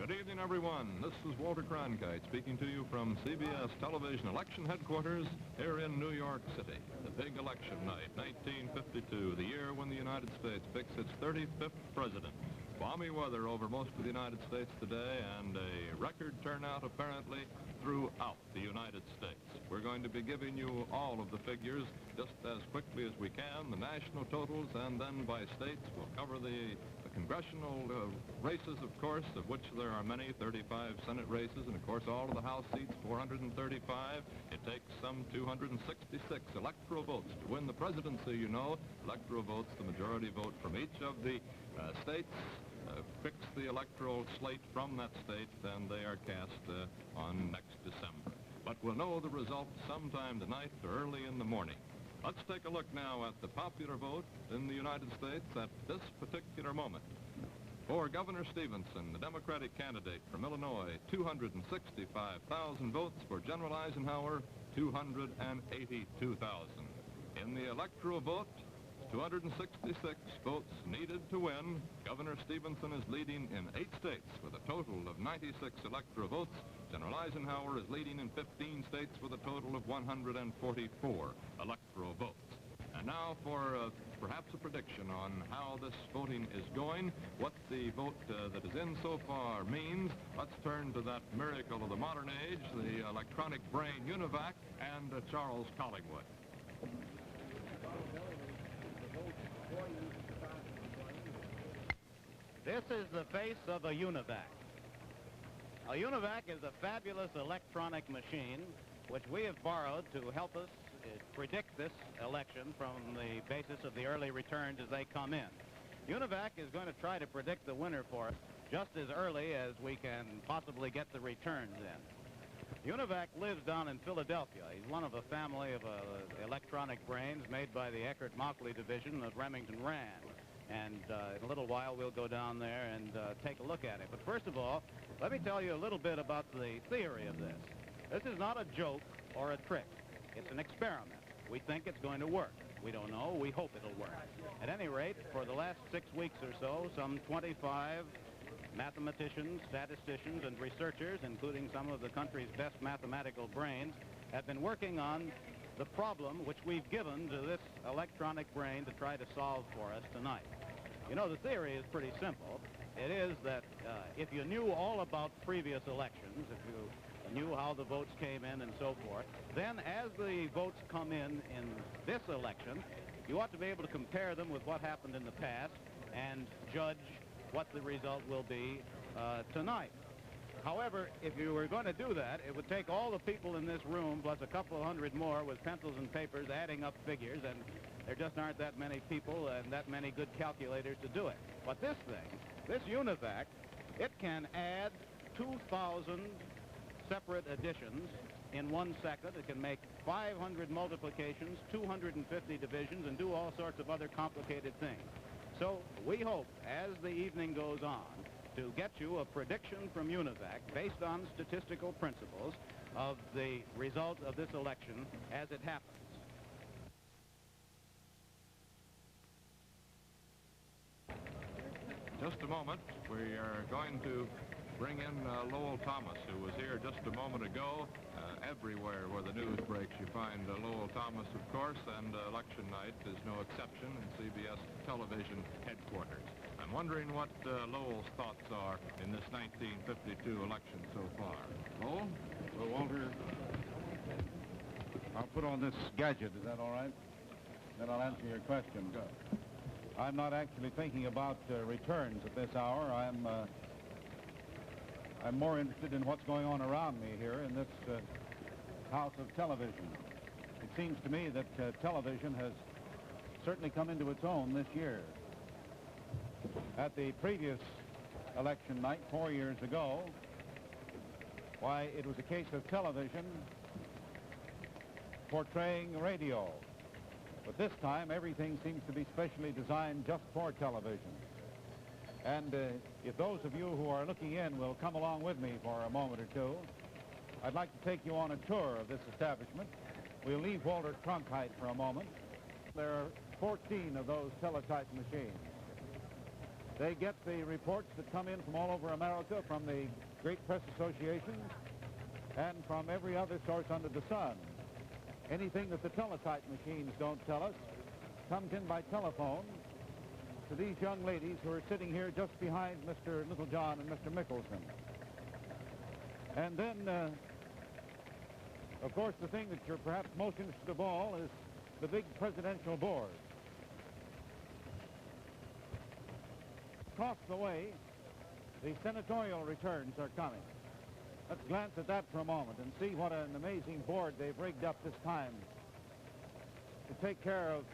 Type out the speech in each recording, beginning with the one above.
Good evening, everyone. This is Walter Cronkite speaking to you from CBS television election headquarters here in New York City. The big election night, 1952, the year when the United States picks its 35th president. Balmy weather over most of the United States today, and a record turnout apparently throughout the United States. We're going to be giving you all of the figures just as quickly as we can, the national totals, and then by states. We'll cover the congressional races, of course, of which there are many, 35 Senate races, and of course all of the House seats, 435. It takes some 266 electoral votes to win the presidency, you know. Electoral votes, the majority vote from each of the states, picks the electoral slate from that state, and they are cast on next December. But we'll know the results sometime tonight or early in the morning. Let's take a look now at the popular vote in the United States at this particular moment. For Governor Stephenson, the Democratic candidate from Illinois, 265,000 votes. For General Eisenhower, 282,000. In the electoral vote, 266 votes needed to win. Governor Stephenson is leading in 8 states with a total of 96 electoral votes. General Eisenhower is leading in 15 states with a total of 144 electoral votes. And now for perhaps a prediction on how this voting is going, what the vote that is in so far means. Let's turn to that miracle of the modern age, the electronic brain Univac, and Charles Collingwood. This is the face of a Univac. A Univac is a fabulous electronic machine which we have borrowed to help us predict this election from the basis of the early returns as they come in. Univac is going to try to predict the winner for us just as early as we can possibly get the returns in. Univac lives down in Philadelphia. He's one of a family of electronic brains made by the Eckert-Mauchly division of Remington Rand. And in a little while, we'll go down there and take a look at it. But first of all, let me tell you a little bit about the theory of this. This is not a joke or a trick. It's an experiment. We think it's going to work. We don't know. We hope it'll work. At any rate, for the last 6 weeks or so, some 25 mathematicians, statisticians, and researchers, including some of the country's best mathematical brains, have been working on the problem which we've given to this electronic brain to try to solve for us tonight. You know, the theory is pretty simple. It is that if you knew all about previous elections, if you knew how the votes came in and so forth, then as the votes come in this election, you ought to be able to compare them with what happened in the past and judge what the result will be tonight. However, if you were going to do that, it would take all the people in this room plus a couple of hundred more with pencils and papers adding up figures, and there just aren't that many people and that many good calculators to do it. But this thing, this Univac, it can add 2,000 separate additions in 1 second. It can make 500 multiplications, 250 divisions, and do all sorts of other complicated things. So we hope, as the evening goes on, to get you a prediction from Univac based on statistical principles of the result of this election as it happens. Just a moment. We are going to bring in Lowell Thomas, who was here just a moment ago. Everywhere where the news breaks, you find Lowell Thomas, of course, and election night is no exception in CBS television headquarters. I'm wondering what Lowell's thoughts are in this 1952 election so far. Lowell? Well, Walter, I'll put on this gadget. Is that all right? Then I'll answer your question. Good. I'm not actually thinking about returns at this hour. I'm more interested in what's going on around me here in this house of television. It seems to me that television has certainly come into its own this year. At the previous election night 4 years ago, why, it was a case of television portraying radio. But this time, everything seems to be specially designed just for television. And if those of you who are looking in will come along with me for a moment or two, I'd like to take you on a tour of this establishment. We'll leave Walter Cronkite for a moment. There are 14 of those teletype machines. They get the reports that come in from all over America, from the great press associations, and from every other source under the sun. Anything that the teletype machines don't tell us comes in by telephone to these young ladies who are sitting here just behind Mr. Littlejohn and Mr. Mickelson. And then, of course, the thing that you're perhaps most interested of all is the big presidential board. Across the way, the senatorial returns are coming. Let's glance at that for a moment and see what an amazing board they've rigged up this time to take care of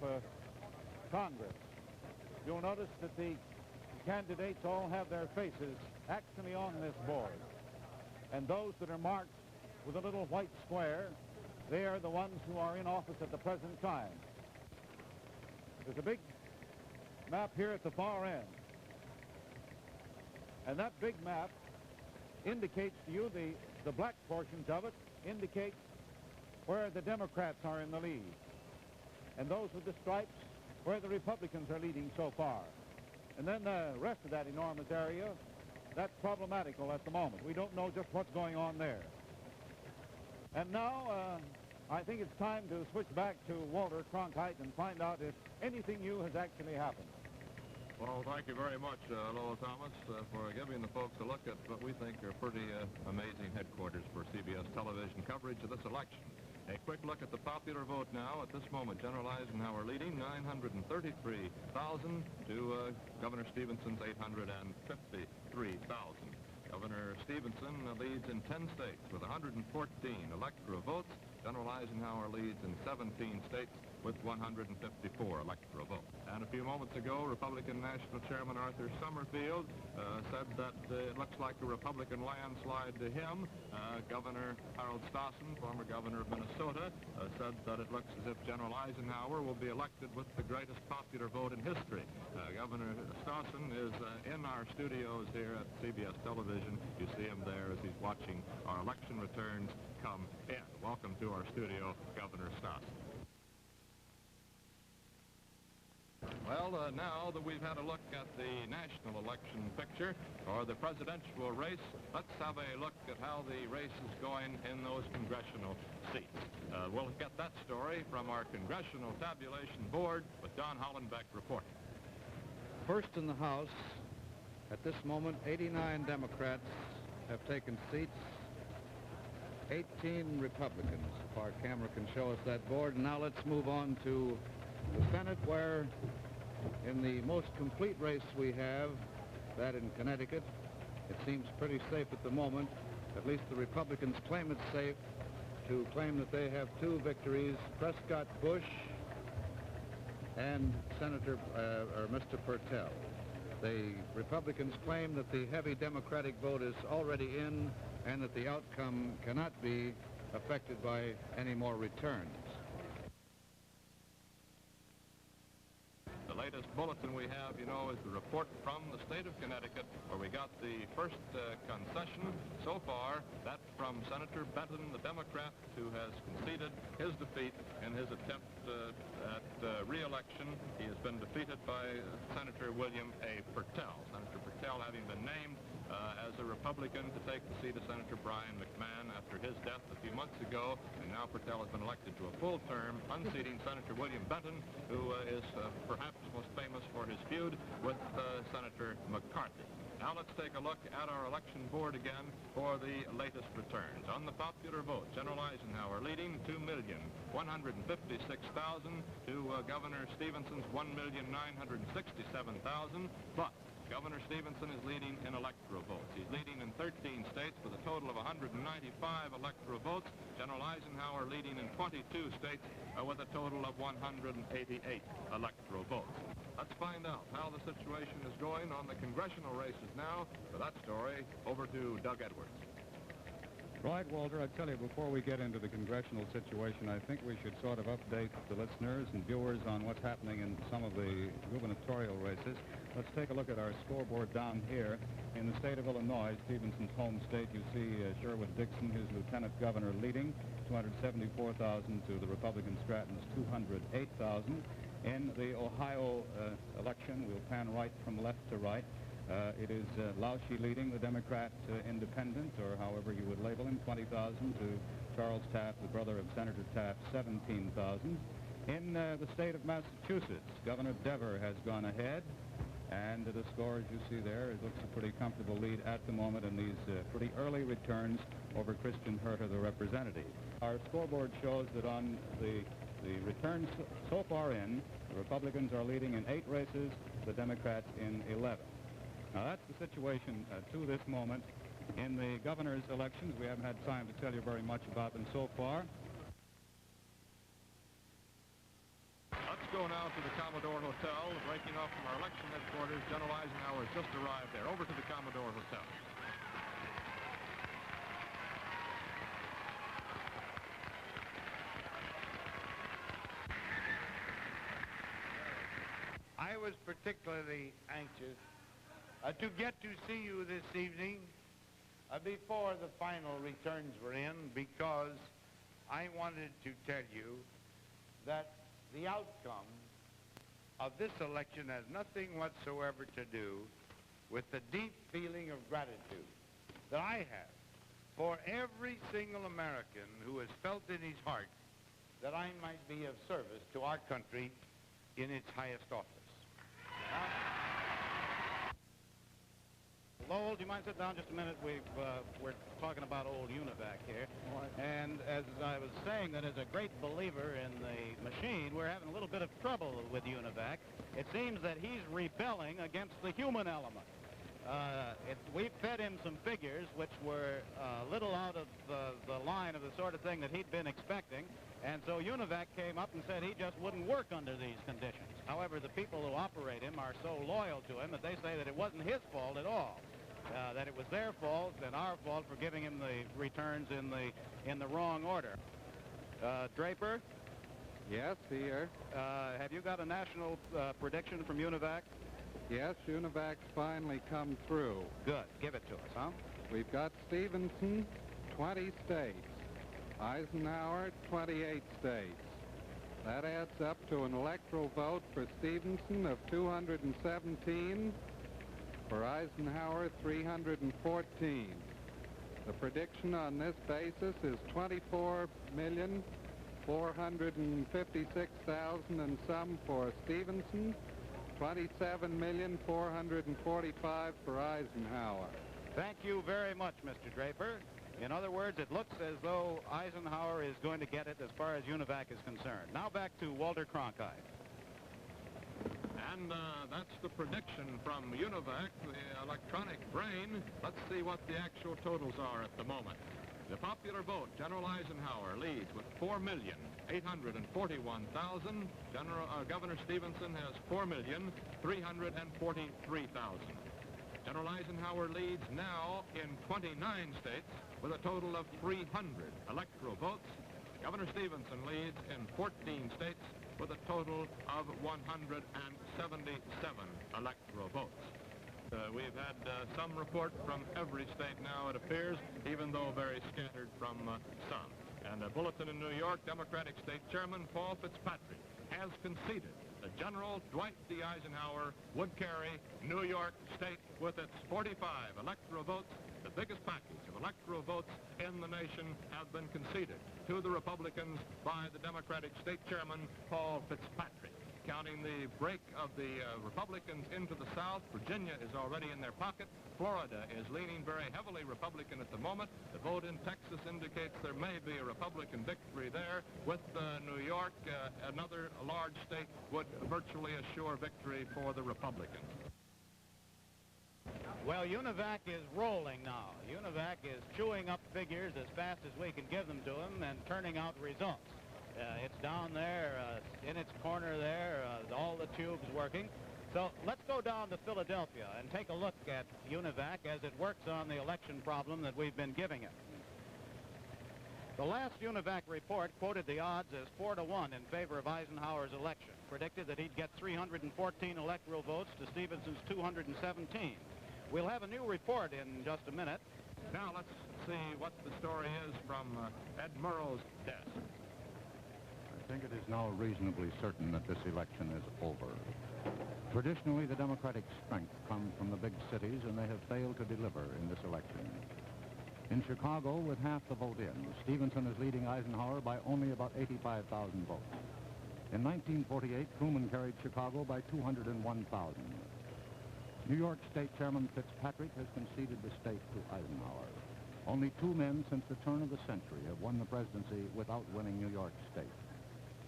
Congress. You'll notice that the candidates all have their faces actually on this board. And those that are marked with a little white square, they are the ones who are in office at the present time. There's a big map here at the far end. And that big map indicates to you, the black portions of it indicate where the Democrats are in the lead. And those with the stripes, where the Republicans are leading so far. And then the rest of that enormous area, that's problematical at the moment. We don't know just what's going on there. And now, I think it's time to switch back to Walter Cronkite and find out if anything new has actually happened. Well, thank you very much, Lowell Thomas, for giving the folks a look at what we think are pretty amazing headquarters for CBS television coverage of this election. A quick look at the popular vote now. At this moment, General Eisenhower leading 933,000 to Governor Stephenson's 853,000. Governor Stephenson leads in 10 states with 114 electoral votes. General Eisenhower leads in 17 states with 154 electoral votes. And a few moments ago, Republican National Chairman Arthur Summerfield said that it looks like a Republican landslide to him. Governor Harold Stephenson, former governor of Minnesota, said that it looks as if General Eisenhower will be elected with the greatest popular vote in history. Governor Stephenson is in our studios here at CBS television. You see him there as he's watching our election returns come in. Welcome to our studio, Governor Stephenson. Well, now that we've had a look at the national election picture, or the presidential race, let's have a look at how the race is going in those congressional seats. We'll get that story from our Congressional Tabulation Board with Don Hollenbeck reporting. First in the House, at this moment, 89 Democrats have taken seats, 18 Republicans, if our camera can show us that board. And now let's move on to the Senate, where in the most complete race we have, that in Connecticut, it seems pretty safe at the moment. At least the Republicans claim it's safe to claim that they have two victories, Prescott Bush and Senator Mr. Purtell. The Republicans claim that the heavy Democratic vote is already in and that the outcome cannot be affected by any more returns. The latest bulletin we have, you know, is the report from the state of Connecticut, where we got the first concession so far. That's from Senator Benton, the Democrat, who has conceded his defeat in his attempt at re-election. He has been defeated by Senator William A. Purtell. Senator Purtell having been named as a Republican to take the seat of Senator Brian McMahon after his death a few months ago, and now Purtell has been elected to a full term, unseating Senator William Benton, who is perhaps most famous for his feud with Senator McCarthy. Now let's take a look at our election board again for the latest returns. On the popular vote, General Eisenhower leading 2,156,000 to Governor Stephenson's 1,967,000, but Governor Stephenson is leading in electoral votes. He's leading in 13 states with a total of 195 electoral votes. General Eisenhower leading in 22 states with a total of 188 electoral votes. Let's find out how the situation is going on the congressional races now. For that story, over to Doug Edwards. Right, Walter, I tell you, before we get into the congressional situation, I think we should sort of update the listeners and viewers on what's happening in some of the gubernatorial races. Let's take a look at our scoreboard down here. In the state of Illinois, Stephenson's home state, you see Sherwood Dixon, his lieutenant governor, leading 274,000 to the Republican Stratton's 208,000. In the Ohio election, we'll pan right from left to right. It is Lauschie leading the Democrat independent, or however you would label him, 20,000 to Charles Taft, the brother of Senator Taft, 17,000. In the state of Massachusetts, Governor Dever has gone ahead, and the score, as you see there, it looks a pretty comfortable lead at the moment in these pretty early returns over Christian Herter, the representative. Our scoreboard shows that on the returns so far in, the Republicans are leading in 8 races, the Democrats in 11. Now, that's the situation to this moment. In the governor's elections, we haven't had time to tell you very much about them so far. Let's go now to the Commodore Hotel. Breaking off from our election headquarters, General Eisenhower has just arrived there. Over to the Commodore Hotel. I was particularly anxious to get to see you this evening before the final returns were in, because I wanted to tell you that the outcome of this election has nothing whatsoever to do with the deep feeling of gratitude that I have for every single American who has felt in his heart that I might be of service to our country in its highest office. Lowell, do you mind sitting down just a minute? We're talking about old Univac here. And as I was saying, that as a great believer in the machine, we're having a little bit of trouble with Univac. It seems that he's rebelling against the human element. We've fed him some figures which were a little out of the line of the sort of thing that he'd been expecting, and so Univac came up and said he just wouldn't work under these conditions. However, the people who operate him are so loyal to him that they say that it wasn't his fault at all, that it was their fault and our fault for giving him the returns in the wrong order. Draper? Yes, here. Have you got a national prediction from Univac? Yes, Univac's finally come through. Good. Give it to us, huh? We've got Stephenson, 20 states. Eisenhower, 28 states. That adds up to an electoral vote for Stephenson of 217, for Eisenhower, 314. The prediction on this basis is 24,456,000 and some for Stephenson, 27,445 for Eisenhower. Thank you very much, Mr. Draper. In other words, it looks as though Eisenhower is going to get it as far as Univac is concerned. Now back to Walter Cronkite. And that's the prediction from Univac, the electronic brain. Let's see what the actual totals are at the moment. The popular vote, General Eisenhower leads with 4,841,000. Governor Stephenson has 4,343,000. General Eisenhower leads now in 29 states with a total of 300 electoral votes. Governor Stephenson leads in 14 states with a total of 177 electoral votes. We've had some report from every state now, it appears, even though very scattered from some. And a bulletin in New York, Democratic State Chairman Paul Fitzpatrick has conceded that General Dwight D. Eisenhower would carry New York State with its 45 electoral votes. The biggest package of electoral votes in the nation have been conceded to the Republicans by the Democratic State Chairman Paul Fitzpatrick. Counting the break of the Republicans into the South, Virginia is already in their pocket. Florida is leaning very heavily Republican at the moment. The vote in Texas indicates there may be a Republican victory there. With New York, another large state would virtually assure victory for the Republicans. Well, Univac is rolling now. Univac is chewing up figures as fast as we can give them to him and turning out results. It's down there in its corner there, all the tubes working. So let's go down to Philadelphia and take a look at Univac as it works on the election problem that we've been giving it. The last Univac report quoted the odds as 4-1 in favor of Eisenhower's election, predicted that he'd get 314 electoral votes to Stephenson's 217. We'll have a new report in just a minute. Now let's see what the story is from Ed Murrow's desk. think it is now reasonably certain that this election is over. Traditionally, the Democratic strength comes from the big cities, and they have failed to deliver in this election. In Chicago, with half the vote in, Stephenson is leading Eisenhower by only about 85,000 votes. In 1948, Truman carried Chicago by 201,000. New York State Chairman Fitzpatrick has conceded the state to Eisenhower. Only two men since the turn of the century have won the presidency without winning New York State.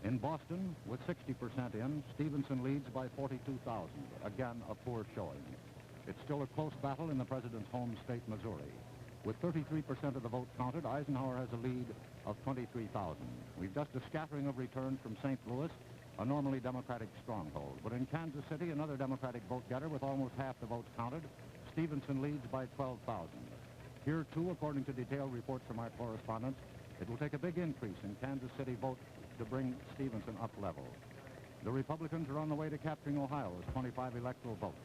In Boston, with 60% in, Stephenson leads by 42,000. Again, a poor showing. It's still a close battle in the president's home state, Missouri. With 33% of the vote counted, Eisenhower has a lead of 23,000. We've just a scattering of returns from St. Louis, a normally Democratic stronghold. But in Kansas City, another Democratic vote-getter with almost half the votes counted, Stephenson leads by 12,000. Here, too, according to detailed reports from our correspondents, it will take a big increase in Kansas City vote to bring Stephenson up level. The Republicans are on the way to capturing Ohio's 25 electoral votes.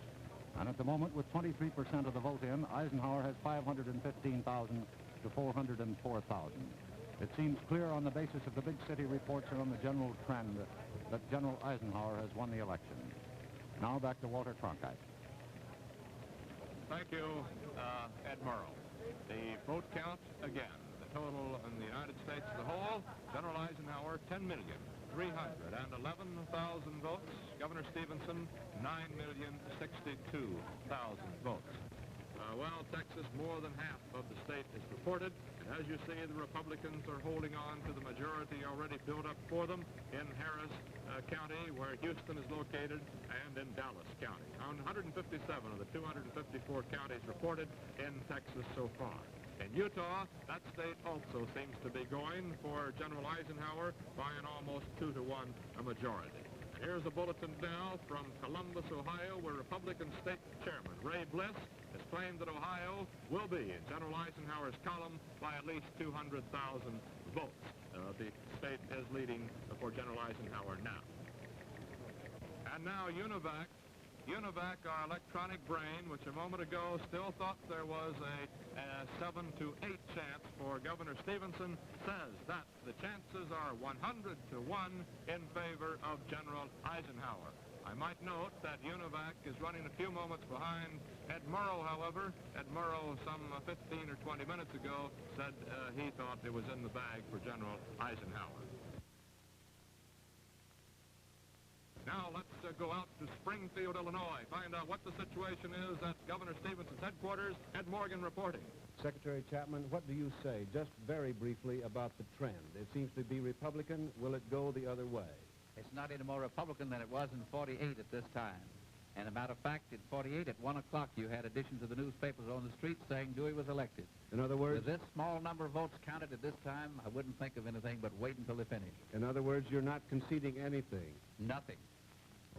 And at the moment, with 23% of the vote in, Eisenhower has 515,000 to 404,000. It seems clear on the basis of the big city reports and on the general trend that General Eisenhower has won the election. Now back to Walter Cronkite. Thank you, Ed Murrow. The vote count again. The total in the United States as a whole, General Eisenhower, 10,311,000 votes. Governor Stephenson, 9,062,000 votes. Well, Texas, more than half of the state is reported. And as you see, the Republicans are holding on to the majority already built up for them in Harris County, where Houston is located, and in Dallas County. 157 of the 254 counties reported in Texas so far. In Utah, that state also seems to be going for General Eisenhower by an almost 2-to-1 majority. And here's a bulletin now from Columbus, Ohio, where Republican State Chairman Ray Bliss has claimed that Ohio will be in General Eisenhower's column by at least 200,000 votes. The state is leading for General Eisenhower now. And now Univac. Univac, our electronic brain, which a moment ago still thought there was a 7 to 8 chance for Governor Stephenson, says that the chances are 100 to 1 in favor of General Eisenhower. I might note that Univac is running a few moments behind Ed Murrow, however. Ed Murrow, some 15 or 20 minutes ago, said he thought it was in the bag for General Eisenhower. Now let's go out to Springfield, Illinois, find out what the situation is at Governor Stephenson's headquarters. Ed Morgan reporting. Secretary Chapman, what do you say, just very briefly, about the trend? It seems to be Republican. Will it go the other way? It's not any more Republican than it was in 48 at this time. And a matter of fact, in 48, at 1 o'clock, you had editions of the newspapers on the street saying Dewey was elected. In other words? With this small number of votes counted at this time, I wouldn't think of anything but wait until they finish. In other words, you're not conceding anything? Nothing.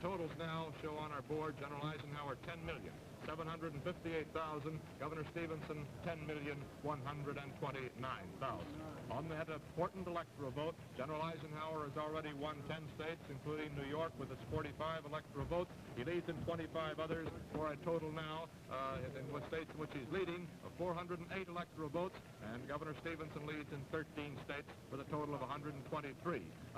Totals now show on our board General Eisenhower 10,758,000, Governor Stephenson 10,129,000. On that important electoral vote, General Eisenhower has already won 10 states, including New York with its 45 electoral votes. He leads in 25 others for a total now in what states in which he's leading of 408 electoral votes, and Governor Stephenson leads in 13 states with a total of 123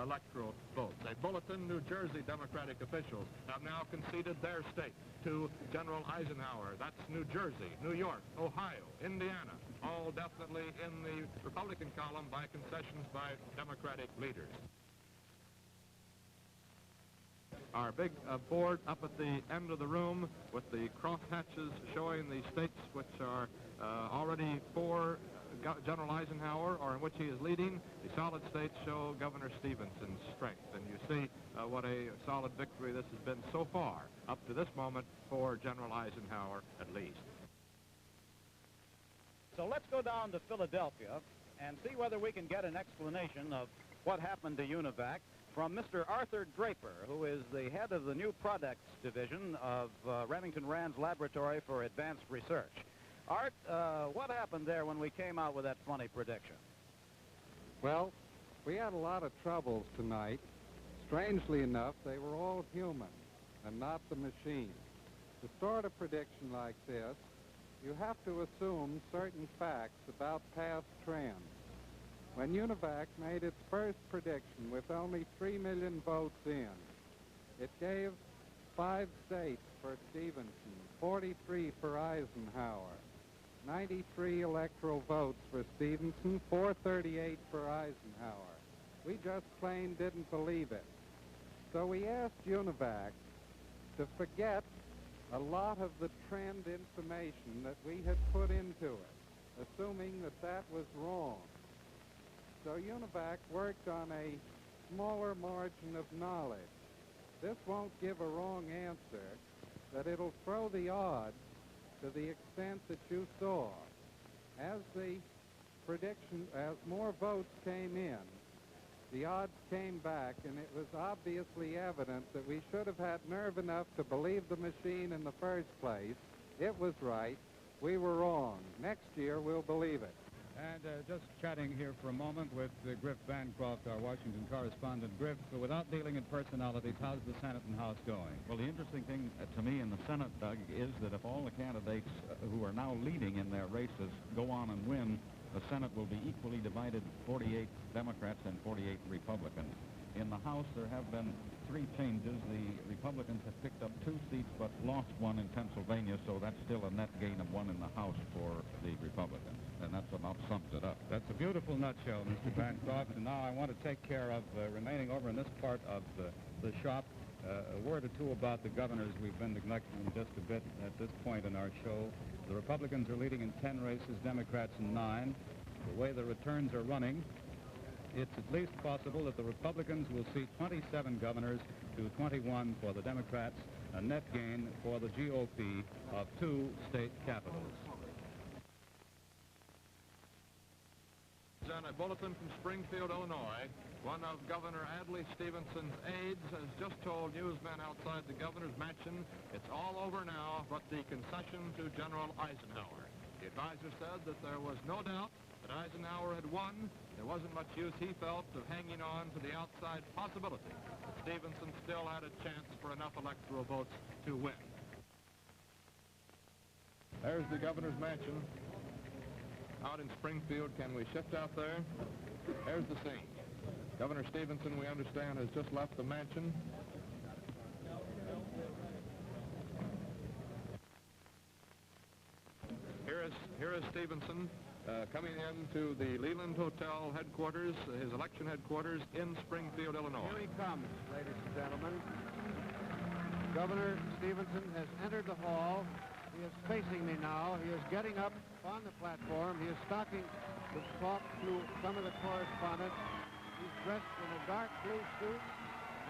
electoral votes. A bulletin, New Jersey Democratic officials have now conceded their state to General Eisenhower. That's New Jersey, New York, Ohio, Indiana, all definitely in the Republican column by concessions by Democratic leaders. Our big board up at the end of the room with the crosshatches showing the states which are already for General Eisenhower or in which he is leading. The solid states show Governor Stephenson's strength. And you see what a solid victory this has been so far up to this moment for General Eisenhower at least. So let's go down to Philadelphia and see whether we can get an explanation of what happened to Univac from Mr. Arthur Draper, who is the head of the new products division of Remington Rand's Laboratory for Advanced Research. Art, what happened there when we came out with that funny prediction? Well, we had a lot of troubles tonight. Strangely enough, they were all human and not the machine. To start a prediction like this, you have to assume certain facts about past trends. when Univac made its first prediction with only 3 million votes in. It gave 5 states for Stephenson, 43 for Eisenhower, 93 electoral votes for Stephenson, 438 for Eisenhower. We just plain didn't believe it. So we asked Univac to forget a lot of the trend information that we had put into it, assuming that that was wrong. So Univac worked on a smaller margin of knowledge. This won't give a wrong answer, but it'll throw the odds to the extent that you saw. As the prediction, as more votes came in, the odds came back, and it was obviously evident that we should have had nerve enough to believe the machine in the first place. It was right. We were wrong. Next year, we'll believe it. And just chatting here for a moment with Griff Bancroft, our Washington correspondent. Griff, without dealing in personalities, how's the Senate and House going? Well, the interesting thing to me in the Senate, Doug, is that if all the candidates who are now leading in their races go on and win, the Senate will be equally divided, 48 Democrats and 48 Republicans. In the House, there have been 3 changes. The Republicans have picked up 2 seats but lost 1 in Pennsylvania, so that's still a net gain of 1 in the House for the Republicans. And that's about sums it up. That's a beautiful nutshell, Mr. Bancroft. And now I want to take care of remaining over in this part of the shop. A word or two about the governors we've been neglecting just a bit at this point in our show. The Republicans are leading in 10 races, Democrats in 9. The way the returns are running, it's at least possible that the Republicans will seat 27 governors to 21 for the Democrats, a net gain for the GOP of 2 state capitals. On a bulletin from Springfield, Illinois, one of Governor Adley Stephenson's aides has just told newsmen outside the governor's mansion it's all over now but the concession to General Eisenhower. The advisor said that there was no doubt that Eisenhower had won. There wasn't much use, he felt, of hanging on to the outside possibility that Stephenson still had a chance for enough electoral votes to win. There's the governor's mansion out in Springfield. Can we shift out there? There's the scene. Governor Stephenson, we understand, has just left the mansion. Here is Stephenson coming into the Leland Hotel headquarters, his election headquarters in Springfield, Illinois. Here he comes, ladies and gentlemen. Governor Stephenson has entered the hall. He is facing me now. He is getting up on the platform. He is stopping to talk to some of the correspondents. He's dressed in a dark blue suit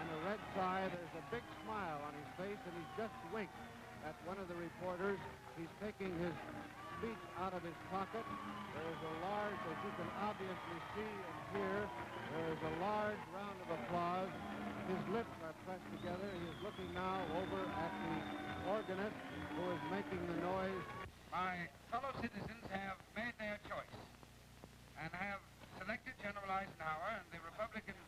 and a red tie. There's a big smile on his face, and he's just winked at one of the reporters. He's taking his speech out of his pocket. There is a large, as you can obviously see and hear, there is a large round of applause. His lips are pressed together. He is looking now over at the organist who is making the noise. My fellow citizens have made their choice and have selected General Eisenhower and the Republican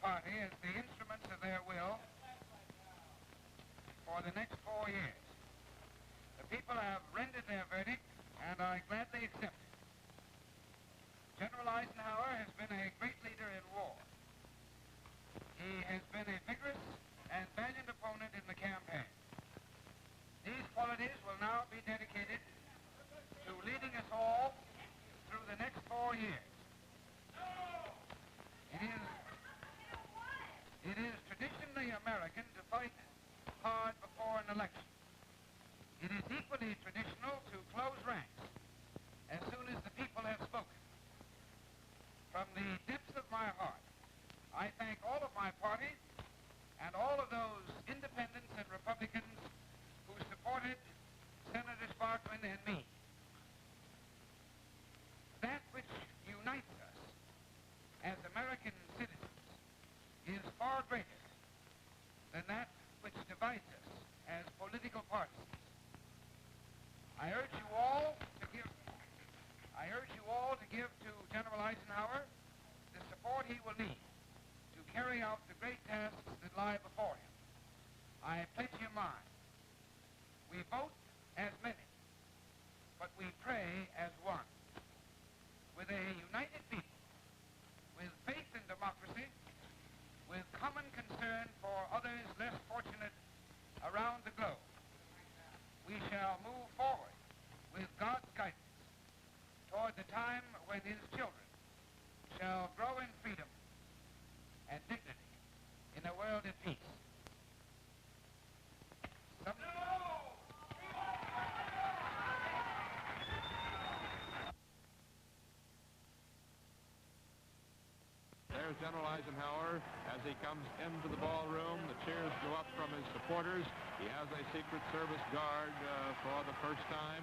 Party as the instruments of their will for the next 4 years. The people have rendered their verdict, and I gladly accept it. General Eisenhower has been a great leader in war. He has been a vigorous and valiant opponent in the campaign. These qualities will now be dedicated to leading us all through the next 4 years. It is traditionally American to fight hard before an election. It is equally traditional to close ranks as soon as the people have spoken. From the depths of my heart, I thank all of my party and all of those independents and Republicans who supported Senator Sparkman and me. That which unites us as American citizens is far greater than that which divides us as political partisans. I urge you all to give to General Eisenhower the support he will need to carry out the great tasks that lie before him. I pledge you mine. We vote as many, but we pray as one. With a united people, and his children shall grow in freedom and dignity in a world at peace. There's General Eisenhower as he comes into the ballroom. The cheers go up from his supporters. He has a Secret Service guard for the first time.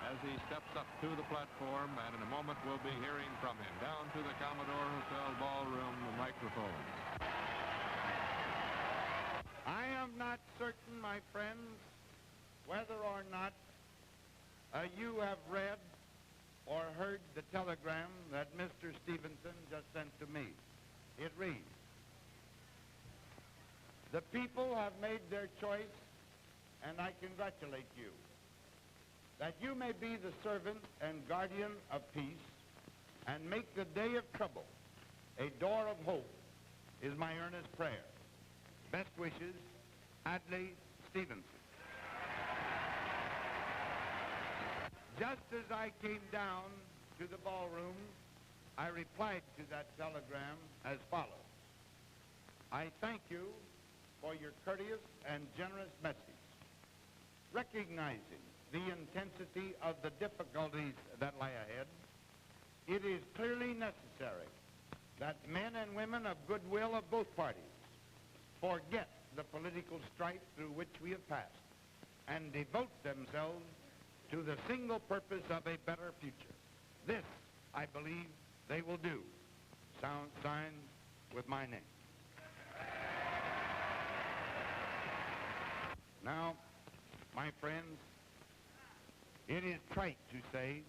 As he steps up to the platform, and in a moment we'll be hearing from him. Down to the Commodore Hotel ballroom, the microphone. I am not certain, my friends, whether or not you have read or heard the telegram that Mr. Stephenson just sent to me. It reads, "The people have made their choice, and I congratulate you. That you may be the servant and guardian of peace and make the day of trouble a door of hope is my earnest prayer. Best wishes, Adley, Stephenson." Just as I came down to the ballroom, I replied to that telegram as follows. "I thank you for your courteous and generous message, recognizing the intensity of the difficulties that lie ahead. It is clearly necessary that men and women of goodwill of both parties forget the political strife through which we have passed and devote themselves to the single purpose of a better future. This, I believe, they will do." Signed with my name. Now, my friends, it is trite to say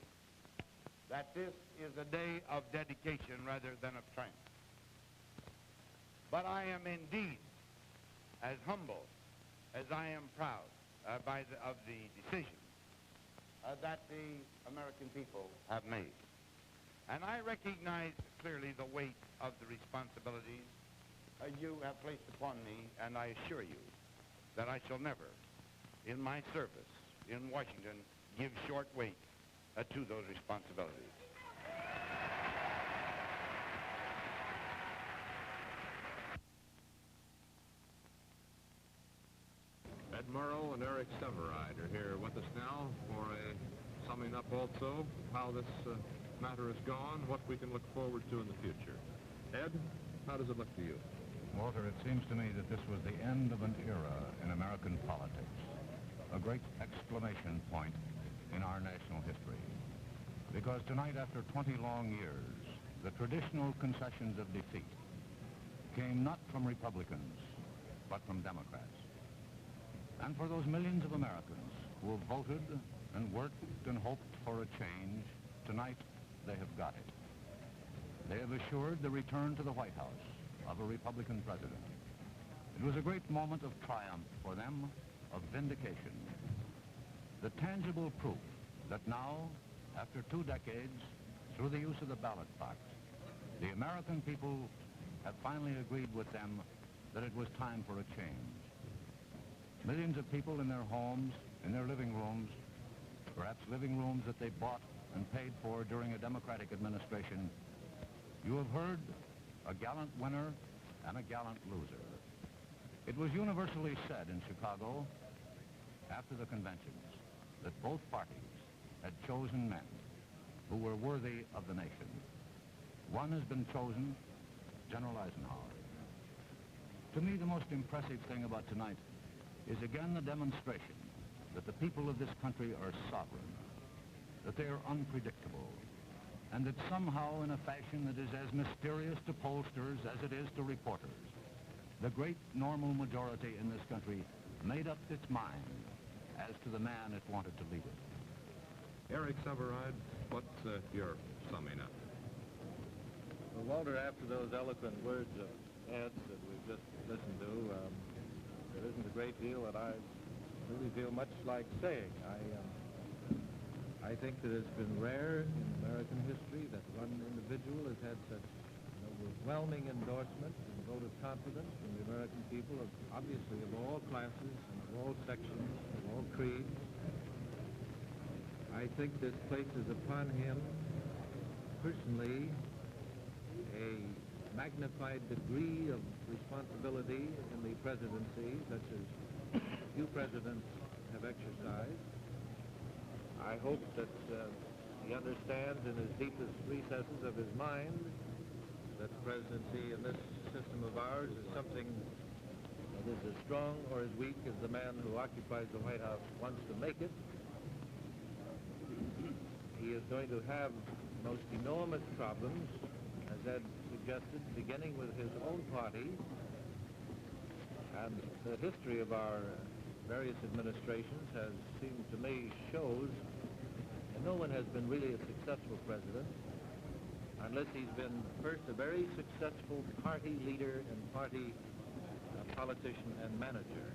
that this is a day of dedication rather than of triumph. But I am indeed as humble as I am proud of the decision that the American people have made. And I recognize clearly the weight of the responsibilities you have placed upon me, and I assure you that I shall never, in my service in Washington, give short weight to those responsibilities. Ed Murrow and Eric Severide are here with us now for a summing up also how this matter has gone, what we can look forward to in the future. Ed, how does it look to you? Walter, it seems to me that this was the end of an era in American politics, a great exclamation point in our national history. Because tonight, after 20 long years, the traditional concessions of defeat came not from Republicans, but from Democrats. And for those millions of Americans who have voted and worked and hoped for a change, tonight they have got it. They have assured the return to the White House of a Republican president. It was a great moment of triumph for them, of vindication. The tangible proof that now, after 2 decades, through the use of the ballot box, the American people have finally agreed with them that it was time for a change. Millions of people in their homes, in their living rooms, perhaps living rooms that they bought and paid for during a Democratic administration, you have heard a gallant winner and a gallant loser. It was universally said in Chicago, after the conventions, that both parties had chosen men who were worthy of the nation. One has been chosen, General Eisenhower. To me, the most impressive thing about tonight is again the demonstration that the people of this country are sovereign, that they are unpredictable, and that somehow in a fashion that is as mysterious to pollsters as it is to reporters, the great normal majority in this country made up its mind as to the man it wanted to lead it. Eric Severide, what's your summing up? Well, Walter, after those eloquent words of Ed's that we've just listened to, there isn't a great deal that I really feel much like saying. I think that it's been rare in American history that one individual has had such an overwhelming endorsement and vote of confidence from the American people, obviously of all classes and of all sections, of all creeds. I think this places upon him personally a magnified degree of responsibility in the presidency, such as few presidents have exercised. I hope that he understands in his deepest recesses of his mind that the presidency in this system of ours is something that is as strong or as weak as the man who occupies the White House wants to make it. He is going to have most enormous problems, as Ed suggested, beginning with his own party. And the history of our various administrations has seemed to me shows that no one has been really a successful president unless he's been first a very successful party leader and party politician and manager.